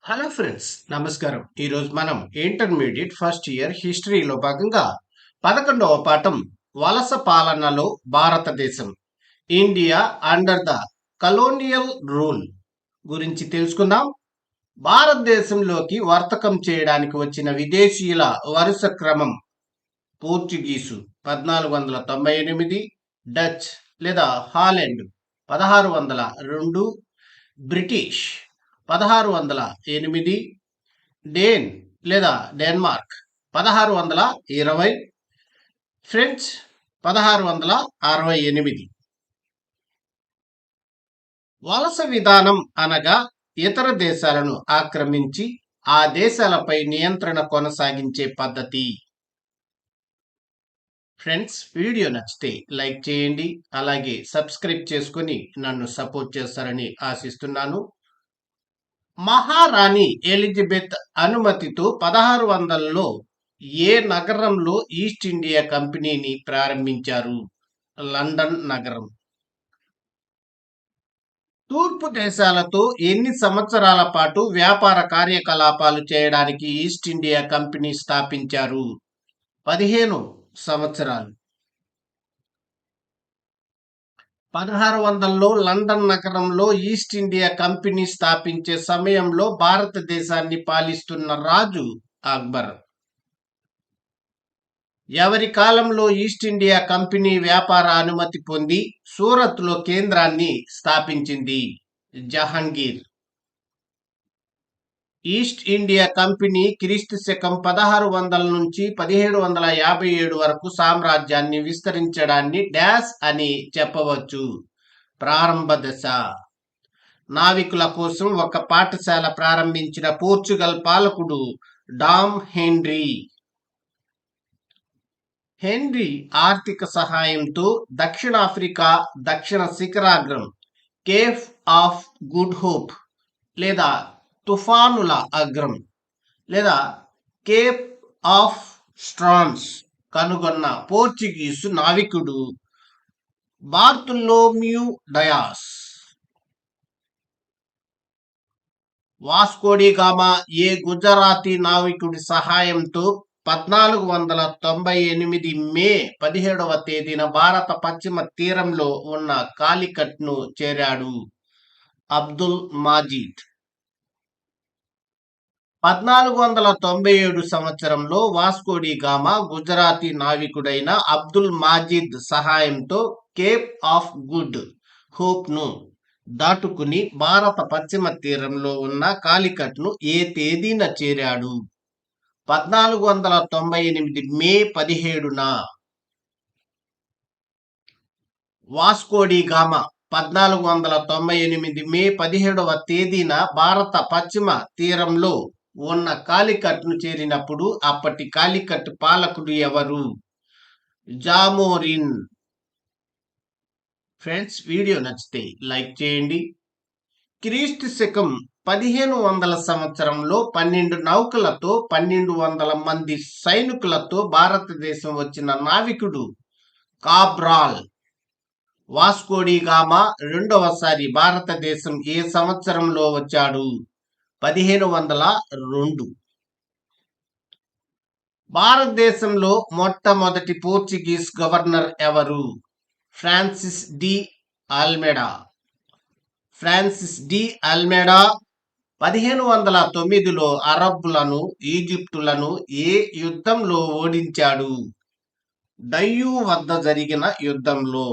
Hello friends, నమస్కారం. ఈరోజు మనం ఇంటర్మీడియట్ ఫస్ట్ ఇయర్ హిస్టరీలో భాగంగా 11వ పాఠం వలస పాలనలో భారతదేశం India under the colonial rule గురించి తెలుసుకుందాం. భారతదేశంలోకి వర్తకం చేయడానికి వచ్చిన విదేశీయుల వరుస క్రమం: పోర్చుగీసు 1498, డచ్ లేదా హాలెండ్ 1602, బ్రిటిష్ 1608, డేన్ లేదా డెన్మార్క్ 1620, ఫ్రెంచ్ 1668. వలస విధానం అనగా ఇతర దేశాలను ఆక్రమించి ఆ దేశాలపై నియంత్రణ కొనసాగించే పద్ధతి. ఫ్రెండ్స్, వీడియో నచ్చితే లైక్ చేయండి, అలాగే సబ్స్క్రైబ్ చేసుకొని నన్ను సపోర్ట్ చేస్తారని ఆశిస్తున్నాను. మహారాణి ఎలిజబెత్ అనుమతితో 1600లో ఏ నగరంలో ఈస్ట్ ఇండియా కంపెనీని ప్రారంభించారు? లండన్ నగరం. తూర్పు దేశాలతో ఎన్ని సంవత్సరాల పాటు వ్యాపార కార్యకలాపాలు చేయడానికి ఈస్ట్ ఇండియా కంపెనీ స్థాపించారు? 15 సంవత్సరాలు. 1600లో లండన్ నగరంలో ఈస్ట్ ఇండియా కంపెనీ స్థాపించే సమయంలో భారతదేశాన్ని పాలిస్తున్న రాజు అక్బర్. ఎవరి కాలంలో ఈస్ట్ ఇండియా కంపెనీ వ్యాపార అనుమతి పొంది సూరత్లో కేంద్రాన్ని స్థాపించింది? జహాంగీర్. ఈస్ట్ ఇండియా కంపెనీ క్రీస్తు శకం 1600 నుంచి 1757 వరకు సామ్రాజ్యాన్ని విస్తరించడాన్ని డాష్ అని చెప్పవచ్చు? ప్రారంభ దశ. నావికుల కోసం ఒక పాఠశాల ప్రారంభించిన పోర్చుగల్ పాలకుడు డామ్ హెన్రీ. హెన్రీ ఆర్థిక సహాయంతో దక్షిణాఫ్రికా దక్షిణ శిఖరాగ్రం కేఫ్ ఆఫ్ గుడ్ హోప్ లేదా తుఫానుల అగ్రం లేదా కేప్ ఆఫ్ స్ట్రాన్స్ కనుగొన్న పోర్చుగీసు నావికుడు బార్తులోమ్యూ డయాస్. వాస్కోడి గామా ఏ గుజరాతీ నావికుడి సహాయంతో 1498 మే 17వ తేదీన భారత పశ్చిమ తీరంలో ఉన్న కాలికట్ను చేరాడు? అబ్దుల్ మాజిద్. 1497 సంవత్సరంలో వాస్కోడి గామా గుజరాతీ నావికుడైన అబ్దుల్ మాజిద్ సహాయంతో కేప్ ఆఫ్ గుడ్ హోప్ ను దాటుకుని భారత పశ్చిమ తీరంలో ఉన్న కాలికట్ను ఏ తేదీన చేరాడు? 1498 మే 17న. వాస్కోడి గామా 1498 మే 17వ తేదీన భారత పశ్చిమ తీరంలో ఉన్న కాలికట్ను చేరినప్పుడు అప్పటి కాలికట్ పాలకుడు ఎవరు? జామోరిన్. ఫ్రెండ్స్, వీడియో నచ్చితే లైక్ చేయండి. క్రీస్తు శకం 1500 సంవత్సరంలో 12 నౌకలతో 1200 మంది సైనికులతో భారతదేశం వచ్చిన నావికుడు కాబ్రాల్. వాస్కోడి గామా రెండవసారి భారతదేశం ఏ సంవత్సరంలో వచ్చాడు? 1502. భారతదేశంలో మొట్టమొదటి పోర్చుగీస్ గవర్నర్ ఎవరు? Francis de Almeida. Francis de Almeida 1509లో అరబ్బులను ఈజిప్టులను ఏ యుద్ధంలో ఓడించాడు? డయ్యూ వద్ద జరిగిన యుద్ధంలో.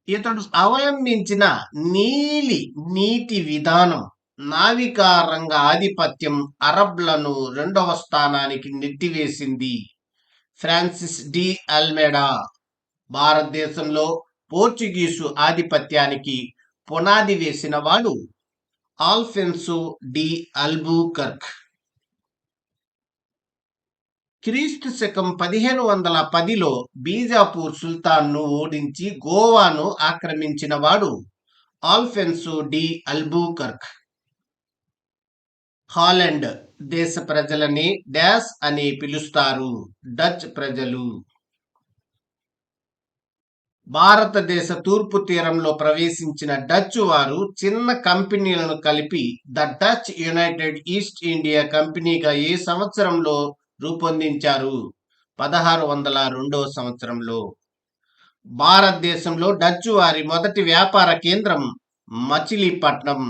ఇతడు అవలంబించిన నీటి విధానం నావికా రంగ ఆధిపత్యం అరబ్లను రెండవ స్థానానికి నెట్టివేసింది. ఫ్రాన్సిస్ డి ఆల్మెడా భారతదేశంలో పోర్చుగీసు ఆధిపత్యానికి పునాది వేసిన వాడు ఆల్ఫెన్సో డి అల్బుకర్క్. క్రీస్తు శకం 1510లో బీజాపూర్ సుల్తాన్ను ఓడించి గోవాను ఆక్రమించిన వాడు ఆల్ఫెన్సో డి అల్బుకర్క్. హాలండ్ దేశ ప్రజలని డాష్ అని పిలుస్తారు? డచ్ ప్రజలు. భారతదేశ తూర్పు తీరంలో ప్రవేశించిన డచ్ వారు చిన్న కంపెనీలను కలిపి the Dutch United East India కంపెనీగా ఏ సంవత్సరంలో రూపొందించారు? 1602 సంవత్సరంలో. భారతదేశంలో డచ్ వారి మొదటి వ్యాపార కేంద్రం మచిలీపట్నం.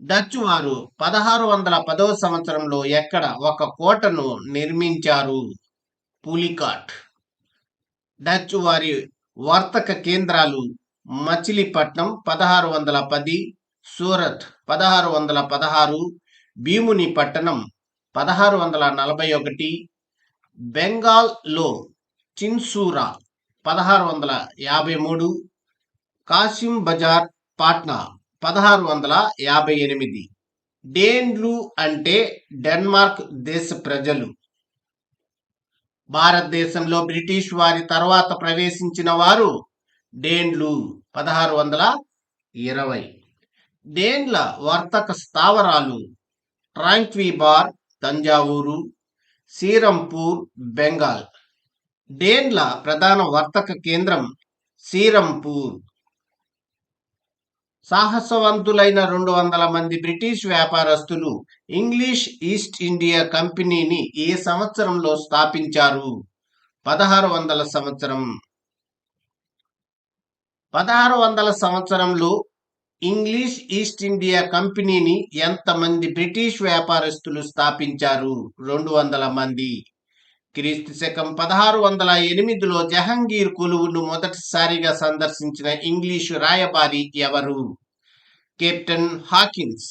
డచ్ వారు 1610 సంవత్సరంలో ఎక్కడ ఒక కోటను నిర్మించారు? పులికాట్. డచ్ వారి వర్తక కేంద్రాలు మచిలీపట్నం 1610, సూరత్ 1616, భీమునిపట్టణం 1641, బెంగాల్లో చిన్సూరా 1653, కాసిం బజార్ పాట్నా 1658. డేన్లు అంటే డెన్మార్క్ దేశ ప్రజలు. భారతదేశంలో బ్రిటిష్ వారి తర్వాత ప్రవేశించిన వారు డేన్లు 1620. డేన్ల వర్తక స్థావరాలు ట్రాంక్వీబార్ తంజావూరు, శ్రీరంపూర్ బెంగాల్. డేన్ల ప్రధాన వర్తక కేంద్రం శ్రీరంపూర్. సాహసవంతులైన 200 మంది బ్రిటిష్ వ్యాపారస్తులు ఇంగ్లీష్ ఈస్ట్ ఇండియా కంపెనీని ఏ సంవత్సరంలో స్థాపించారు? 1600 సంవత్సరం. 1600 సంవత్సరంలో ఇంగ్లీష్ ఈస్ట్ ఇండియా కంపెనీని ఎంతమంది బ్రిటిష్ వ్యాపారస్తులు స్థాపించారు? 200 మంది. క్రీస్తు శకం 1608లో జహంగీర్ కొలువును మొదటిసారిగా సందర్శించిన ఇంగ్లీషు రాయబారి ఎవరు? Captain Hawkins.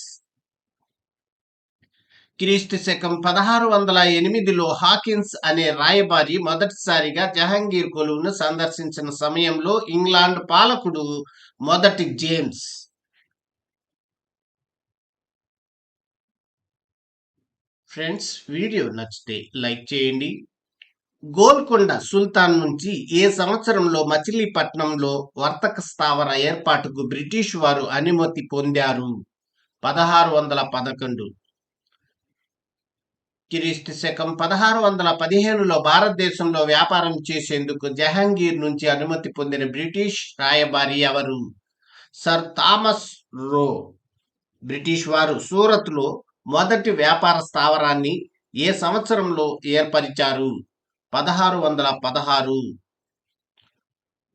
క్రీస్తు శకం 1608లో హాకిన్స్ అనే రాయబారి మొదటిసారిగా జహంగీర్ కొలువును సందర్శించిన సమయంలో ఇంగ్లాండ్ పాలకుడు మొదటి జేమ్స్. ఫ్రెండ్స్, వీడియో నచ్చితే లైక్ చేయండి. గోల్కొండ సుల్తాన్ నుంచి ఏ సంవత్సరంలో మచిలీపట్నంలో వర్తక స్థావర ఏర్పాటుకు బ్రిటిష్ వారు అనుమతి పొందారు? 1611. క్రీస్తు శకం 1615లో భారతదేశంలో వ్యాపారం చేసేందుకు జహంగీర్ నుంచి అనుమతి పొందిన బ్రిటిష్ రాయబారి ఎవరు? సర్ థామస్ రో. బ్రిటిష్ వారు సూరత్లో మొదటి వ్యాపార స్థావరాన్ని ఏ సంవత్సరంలో ఏర్పరిచారు? 1616.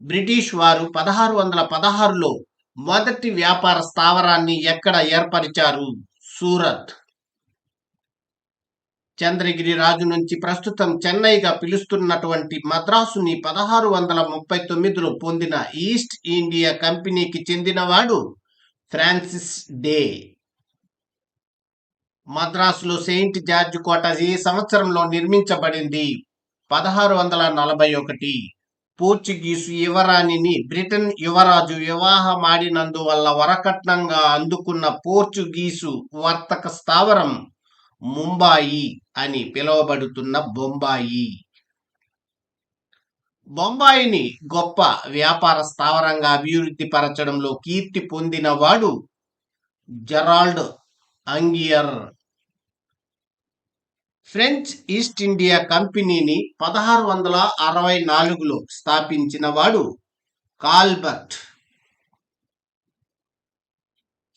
బ్రిటిష్ వారు 1616లో మొదటి వ్యాపార స్థావరాన్ని ఎక్కడ ఏర్పరిచారు? సూరత్. చంద్రగిరి రాజు నుంచి ప్రస్తుతం చెన్నైగా పిలుస్తున్నటువంటి మద్రాసుని 1639లో పొందిన ఈస్ట్ ఇండియా కంపెనీకి చెందినవాడు ఫ్రాన్సిస్ డే. మద్రాసులో సెయింట్ జార్జ్ కోట ఏ సంవత్సరంలో నిర్మించబడింది? 1641. పోర్చుగీసు యువరాణిని బ్రిటన్ యువరాజు వివాహమాడినందువల్ల వరకట్నంగా అందుకున్న పోర్చుగీసు వర్తక స్థావరం ముంబాయి అని పిలువబడుతున్న బొంబాయి. బొంబాయిని గొప్ప వ్యాపార స్థావరంగా అభివృద్ధి పరచడంలో కీర్తి పొందినవాడు జెరాల్డ్ అంగియర్. ఫ్రెంచ్ ఈస్ట్ ఇండియా కంపెనీని 1664లో స్థాపించిన వాడు కాల్బర్ట్.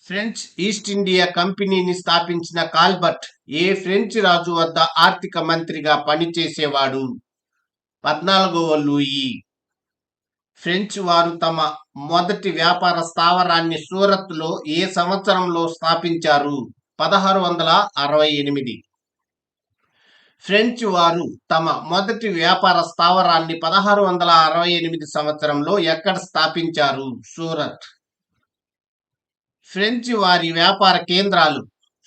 ఫ్రెంచ్ ఈస్ట్ ఇండియా కంపెనీని స్థాపించిన కాల్బర్ట్ ఏ ఫ్రెంచ్ రాజు వద్ద ఆర్థిక మంత్రిగా పనిచేసేవాడు? 14వ లూయి. ఫ్రెంచ్ వారు తమ మొదటి వ్యాపార స్థావరాన్ని సూరత్లో ఏ సంవత్సరంలో స్థాపించారు? 1668. ఫ్రెంచ్ వారు తమ మొదటి వ్యాపార స్థావరాన్ని 1668 సంవత్సరంలో ఎక్కడ స్థాపించారు? సూరత్. ఫ్రెంచ్ వారి వ్యాపార కేంద్రాలు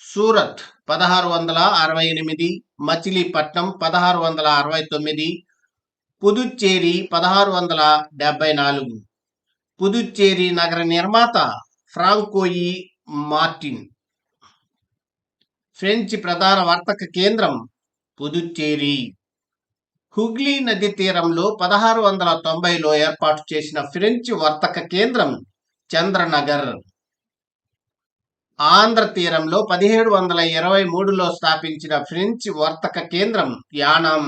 సూరత్ 1668, మచిలీపట్నం 1669, పుదుచ్చేరి 1674. పుదుచ్చేరి నగర నిర్మాత ఫ్రాంకోయి మార్టిన్. ఫ్రెంచ్ ప్రధాన వర్తక కేంద్రం పుదుచ్చేరి. హుగ్లీ నది తీరంలో 1690లో ఏర్పాటు చేసిన ఫ్రెంచ్ వర్తక కేంద్రం చంద్రనగర్. ఆంధ్ర తీరంలో 1723లో స్థాపించిన ఫ్రెంచ్ వర్తక కేంద్రం యానాం.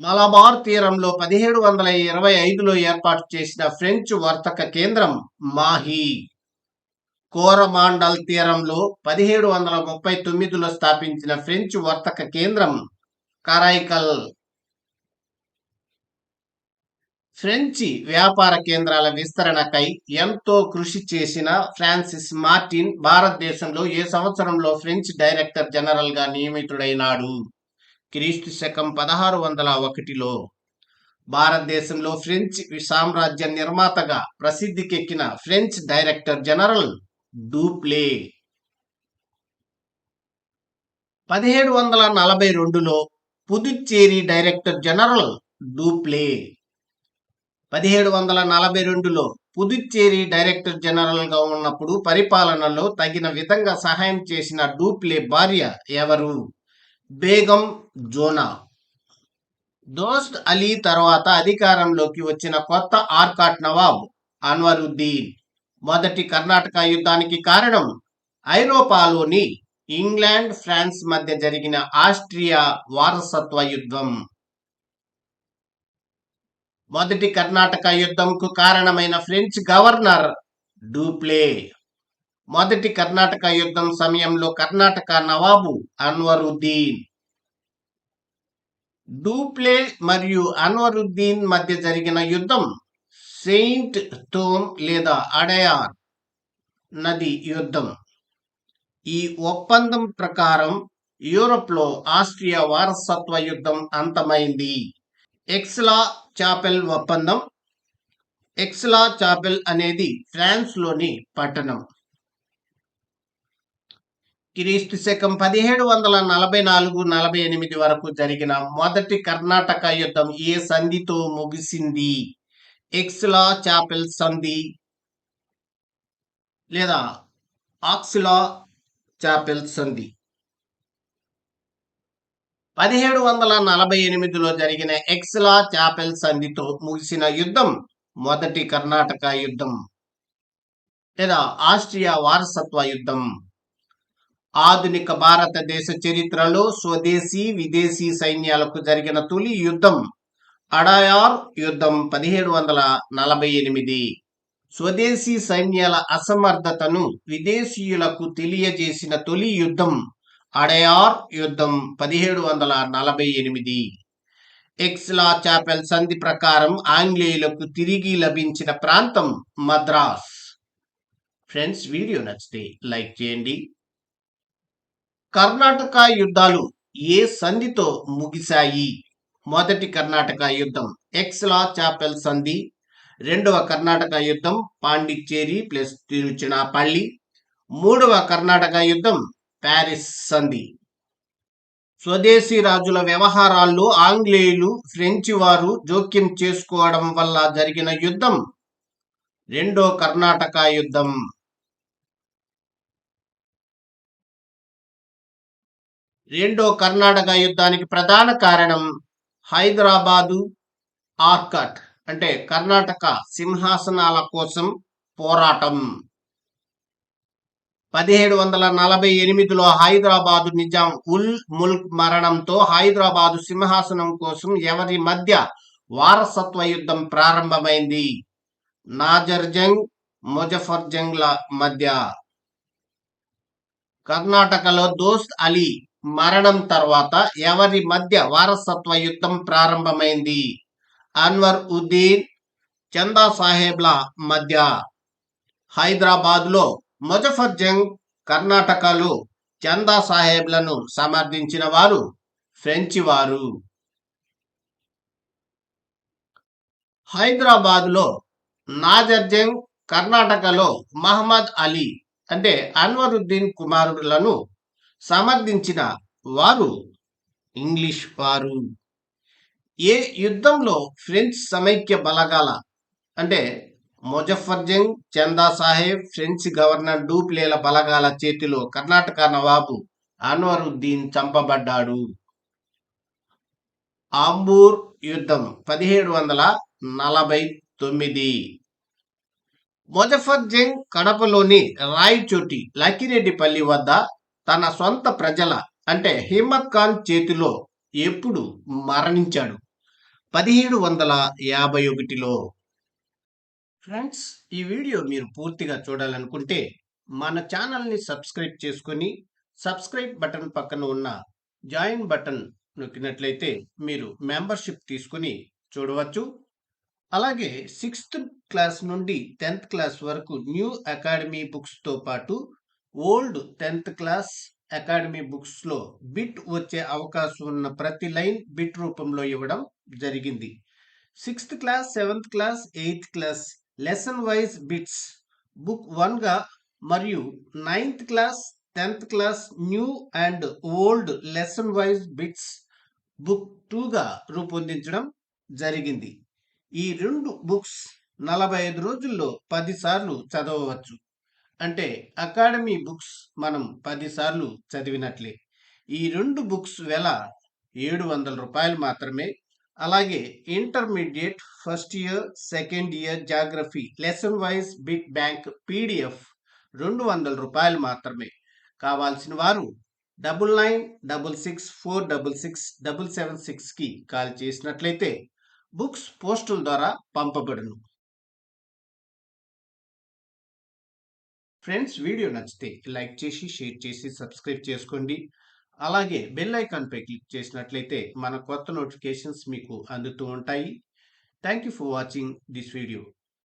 మలబార్ తీరంలో 1725లో ఏర్పాటు చేసిన ఫ్రెంచ్ వర్తక కేంద్రం మాహి. కోరమాండల్ తీరంలో 1739లో స్థాపించిన ఫ్రెంచ్ వర్తక కేంద్రం కరైకల్. ఫ్రెంచి వ్యాపార కేంద్రాల విస్తరణకై ఎంతో కృషి చేసిన ఫ్రాన్సిస్ మార్టిన్ భారతదేశంలో ఏ సంవత్సరంలో ఫ్రెంచ్ డైరెక్టర్ జనరల్ గా నియమితుడైనాడు? క్రీస్తు శకం 1601లో. భారతదేశంలో ఫ్రెంచ్ సామ్రాజ్య నిర్మాతగా ప్రసిద్ధికెక్కిన ఫ్రెంచ్ డైరెక్టర్ జనరల్ డూప్లే. 1742లో పుదుచ్చేరి డైరెక్టర్ జనరల్ డూప్లే. 1742లో పుదుచ్చేరి డైరెక్టర్ జనరల్ గా ఉన్నప్పుడు పరిపాలనలో తగిన విధంగా సహాయం చేసిన డూప్లే భార్య ఎవరు? బేగం జోనా. దోస్ట్ అలీ తర్వాత అధికారంలోకి వచ్చిన కొత్త ఆర్కాట్ నవాబ్ అన్వరుద్దీన్. మొదటి కర్ణాటక యుద్ధానికి కారణం ఐరోపాలోని ఇంగ్లాండ్ ఫ్రాన్స్ మధ్య జరిగిన ఆస్ట్రియా వారసత్వ యుద్ధం. మొదటి కర్ణాటక యుద్ధంకు కారణమైన ఫ్రెంచ్ గవర్నర్ డూప్లే. మొదటి కర్ణాటక యుద్ధం సమయంలో కర్ణాటక నవాబు అన్వరుద్దీన్. డూప్లే మరియు అన్వరుద్దీన్ మధ్య జరిగిన యుద్ధం సెయింట్ థోమ్ లేదా అడయార్ నది యుద్ధం. ఈ ఒప్పందం ప్రకారం యూరోప్లో ఆస్ట్రియా వారసత్వ యుద్ధం అంతమైంది. ఎక్స్లా చాపెల్ ఒప్పందం. ఎక్స్లా చాపెల్ అనేది ఫ్రాన్స్లోని పట్టణం. క్రీస్తు శకం 1744-48 వరకు జరిగిన మొదటి కర్ణాటక యుద్ధం ఏ సంధితో ముగిసింది? ఎక్స్లా చాపెల్ సంధి లేదా ఆక్స్లా చాపెల్ సంధి. 1748లో జరిగిన ఎక్స్లా చాపెల్ సంధితో ముగిసిన యుద్ధం మొదటి కర్ణాటక యుద్ధం లేదా ఆస్ట్రియా వారసత్వ యుద్ధం. ఆధునిక భారతదేశ చరిత్రలో స్వదేశీ విదేశీ సైన్యాలకు జరిగిన తొలి యుద్ధం అడయార్ యుద్ధం 1748. స్వదేశీ సైన్యాల అసమర్థతను విదేశీయులకు తెలియజేసిన తొలి యుద్ధం అడయార్ యుద్ధం 1748. ఎక్స్లా చాపెల్ సంధి ప్రకారం ఆంగ్లేయులకు తిరిగి లభించిన ప్రాంతం మద్రాస్. ఫ్రెండ్స్, వీడియో నచ్చితే లైక్ చేయండి. కర్ణాటక యుద్ధాలు ఏ సంధితో ముగిశాయి? మొదటి కర్ణాటక యుద్ధం ఎక్స్లా చాపెల్ సంధి. రెండవ కర్ణాటక యుద్ధం పాండిచ్చేరి ప్లస్ తిరుచినాపల్లి. మూడవ కర్ణాటక యుద్ధం ప్యారిస్ సంధి. స్వదేశీ రాజుల వ్యవహారాల్లో ఆంగ్లేయులు ఫ్రెంచి వారు జోక్యం చేసుకోవడం వల్ల జరిగిన యుద్ధం రెండో కర్ణాటక యుద్ధం. రెండో కర్ణాటక యుద్ధానికి ప్రధాన కారణం హైదరాబాదు ఆర్కాట్ అంటే కర్ణాటక సింహాసనాల కోసం పోరాటం. 1748లో హైదరాబాదు నిజాం ఉల్ ముల్క్ మరణంతో హైదరాబాదు సింహాసనం కోసం ఎవరి మధ్య వారసత్వ యుద్ధం ప్రారంభమైంది? నాజర్ జంగ్, ముజఫర్ జంగ్ల మధ్య. కర్ణాటకలో దోస్త్ అలీ మరణం తర్వాత ఎవరి మధ్య వారసత్వ యుద్ధం ప్రారంభమైంది? అన్వర్ ఉద్దీన్, చందా సాహెబ్ల మధ్య. హైదరాబాద్లో ముజఫర్ జంగ్, కర్ణాటకలో చందా సాహెబ్లను సమర్థించిన వారు ఫ్రెంచి వారు. హైదరాబాద్లో నాజర్ జంగ్, కర్ణాటకలో మహమ్మద్ అలీ అంటే అన్వరుద్దీన్ కుమారులను సమర్థించిన వారు ఇంగ్లీష్ వారు. ఏ యుద్ధంలో ఫ్రెంచ్ సమైక్య బలగాల అంటే ముజఫర్ జంగ్, చందా సాహెబ్, ఫ్రెంచ్ గవర్నర్ డూప్లేల బలగాల చేతిలో కర్ణాటక నవాబు అన్వరుద్దీన్ చంపబడ్డాడు? ఆంబూర్ యుద్ధం 1749. ముజఫర్ జంగ్ కడపలోని రాయచోటి లక్కిరెడ్డిపల్లి వద్ద తన సొంత ప్రజల అంటే హిమ్మత్ ఖాన్ చేతిలో ఎప్పుడు మరణించాడు? 1751లో. ఫ్రెండ్స్, ఈ వీడియో మీరు పూర్తిగా చూడాలనుకుంటే మన ఛానల్ని సబ్స్క్రైబ్ చేసుకొని సబ్స్క్రైబ్ బటన్ పక్కన ఉన్న జాయిన్ బటన్ నొక్కినట్లయితే మీరు మెంబర్షిప్ తీసుకుని చూడవచ్చు. అలాగే 6th క్లాస్ నుండి 10th క్లాస్ వరకు న్యూ అకాడమీ బుక్స్తో పాటు ఓల్డ్ 10th క్లాస్ అకాడమీ బుక్స్లో బిట్ వచ్చే అవకాశం ఉన్న ప్రతి లైన్ బిట్ రూపంలో ఇవ్వడం జరిగింది. 6th class, 7th class, 8th class lesson wise bits book 1గా మరియు 9th class, 10th class new and old lesson wise bits book 2గా రూపొందించడం జరిగింది. ఈ 2 బుక్స్ 45 రోజుల్లో 10 సార్లు చదవవచ్చు. అంటే అకాడమీ బుక్స్ మనం 10 సార్లు చదివినట్లే. ఈ 2 బుక్స్ వెల రూ. 700 మాత్రమే. అలాగే intermediate first year, second year geography lesson wise bit bank PDF రూ. 200 మాత్రమే. కావాల్సిన వారు 9966466776కి కాల్ చేసినట్లయితే బుక్స్ పోస్టుల ద్వారా పంపబడును. ఫ్రెండ్స్, వీడియో నచ్చితే లైక్ చేసి, షేర్ చేసి, సబ్స్క్రైబ్ చేసుకోండి. అలాగే బెల్ ఐకాన్పై క్లిక్ చేసినట్లయితే మన కొత్త నోటిఫికేషన్స్ మీకు అందుతూ ఉంటాయి. Thank you for watching this video.